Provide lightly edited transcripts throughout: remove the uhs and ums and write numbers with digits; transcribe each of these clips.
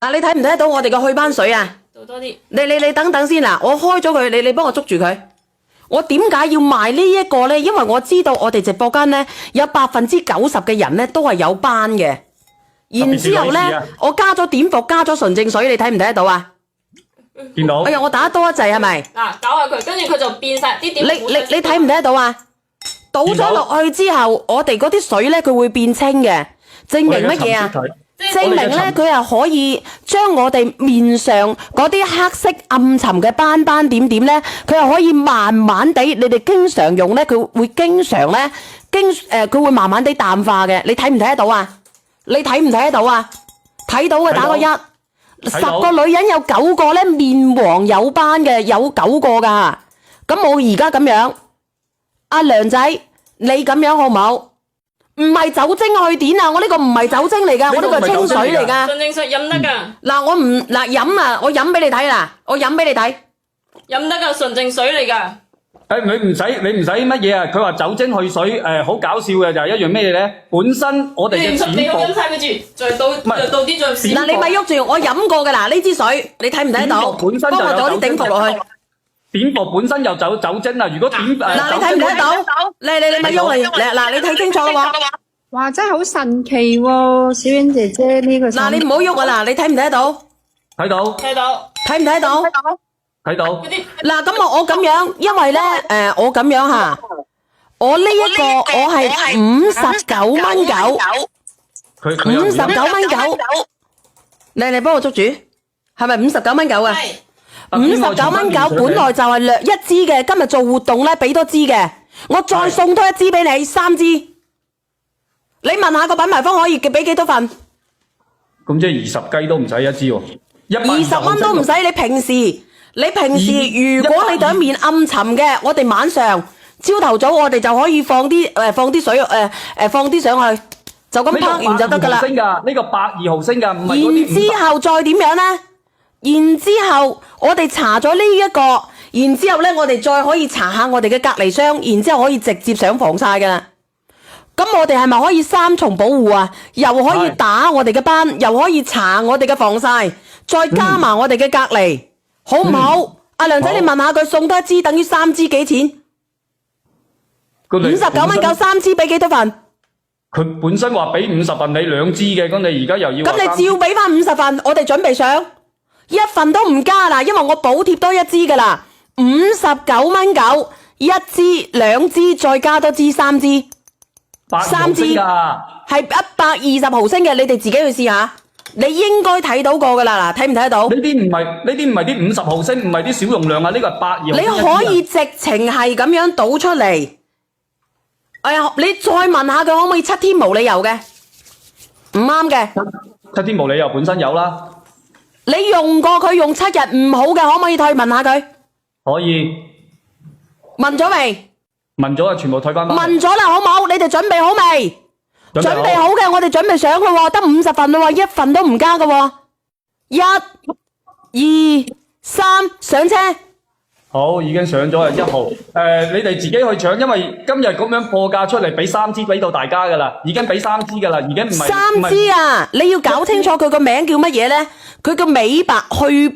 嗱，你睇唔睇得到我哋嘅去斑水啊？倒多啲。你等等先嗱，我開咗佢，你幫我捉住佢。我點解要賣呢一個呢？因為我知道我哋直播間呢有90%嘅人呢都係有斑嘅。然之後呢，我加咗碘伏，加咗純淨水，你睇唔睇得到啊？見到。哎呀，我打多一劑係咪？嗱，搞下佢，跟住佢就變晒啲點。你睇唔睇得到啊？倒咗落去之後，我哋嗰啲水呢，佢會變清嘅，證明乜嘢啊？證明呢，佢係可以將我哋面上嗰啲黑色暗沉嘅斑斑點點呢，佢係可以慢慢地，你哋經常用呢，佢會經常呢，佢會慢慢地淡化嘅。你睇唔睇得到啊？你睇唔睇得到啊？睇到嘅打個1。10個女人有9個呢面黃有斑嘅，有9個噶。咁我而家咁樣，阿梁仔，你咁樣好唔好？唔係酒精去碘啊！我呢個唔係酒精嚟噶，我呢個係清水嚟噶。純淨水飲得噶。嗱，我唔飲啊！我飲俾你睇啦，我飲俾你睇。飲得噶，純淨水嚟噶。你唔使乜嘢啊？佢話酒精去水，好搞笑嘅就係一樣咩嘢咧？本身我哋嘅碘你飲晒佢住，再倒啲再試。嗱，你咪喐住，我飲過嘅啦，呢支水你睇唔睇到？本身就幫我攞啲碘伏落去。碘伏本身有酒精啊！如果嗱，你睇唔睇得到？你咪喐嚟，嗱你睇清楚喎。哇，真係好神奇喎，小婉姐姐呢個。嗱，你唔好喐啊！嗱，你睇唔睇得到？睇到。睇到。睇唔睇到？睇到。嗱，咁我咁樣，因為咧，我咁樣吓，我呢一個我係59蚊9， 59蚊9，你幫我捉住，係咪59蚊9啊？59蚊9，本來就係略一支嘅，今日做活動咧俾多支嘅，我再送多一支俾你，3支。你問下個品牌方可以俾幾多份？咁即係20雞都唔使一支喎，20蚊都唔使。你平時如果你對面暗沉嘅，我哋晚上朝頭早我哋就可以放啲水放啲上去，就咁拍完就得噶啦。呢個82毫升噶，唔係嗰啲。然之後再點樣呢？然之後我哋搽咗呢一個，然之後呢我哋再可以搽下我哋嘅隔離霜，然之後可以直接上防曬噶啦。咁我哋係咪可以3重保護啊？又可以打我哋嘅斑，又可以搽我哋嘅防曬，再加埋我哋嘅隔離，好唔好？阿梁仔，你問下佢送多一支等於3支幾錢？59蚊9 3支俾幾多份？佢本身話俾50份你2支嘅，咁你而家又要？咁你照俾翻50份，我哋準備上1份都唔加啦，因為我補貼多一支噶啦，59蚊9，一支2支再加多支3支。3支係120毫升嘅，你哋自己去試下，你應該睇到過噶啦，嗱，睇唔睇得到？呢啲唔係啲50毫升，唔係啲小容量啊，呢個係82毫升。你可以直情係咁樣倒出嚟。哎呀，你再問下佢可唔可以7天無理由嘅？唔啱嘅。7天無理由本身有啦。你用過佢用7日唔好嘅，可唔可以退？問下佢。可以。問咗未？問咗啊，全部退翻。問咗啦，好冇？你哋準備好未？準備好嘅，我哋準備上嘅喎，得50份啦喎，1份都唔加嘅喎。1、2、3，上車。好，已經上咗啊，1號。你哋自己去搶，因為今日咁樣破價出嚟，俾3支俾到大家噶啦，已經俾3支噶啦，已經唔係。3支啊！你要搞清楚佢個名叫乜嘢咧？佢個美白去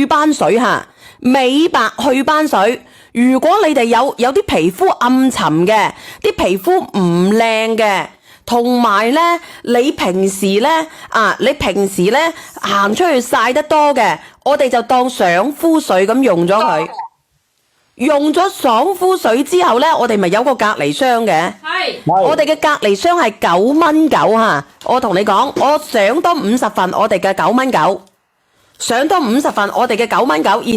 斑水吓，美白去斑水。如果你哋有啲皮膚暗沉嘅，啲皮膚唔靚嘅，同埋咧你平時咧行出去曬得多嘅，我哋就當爽膚水咁用咗佢。用咗爽膚水之後咧，我哋咪有個隔離霜嘅。係。我哋嘅隔離霜係9蚊9吓，我同你講，我上多50份，我哋嘅9蚊9，上多50份，我哋嘅9蚊9。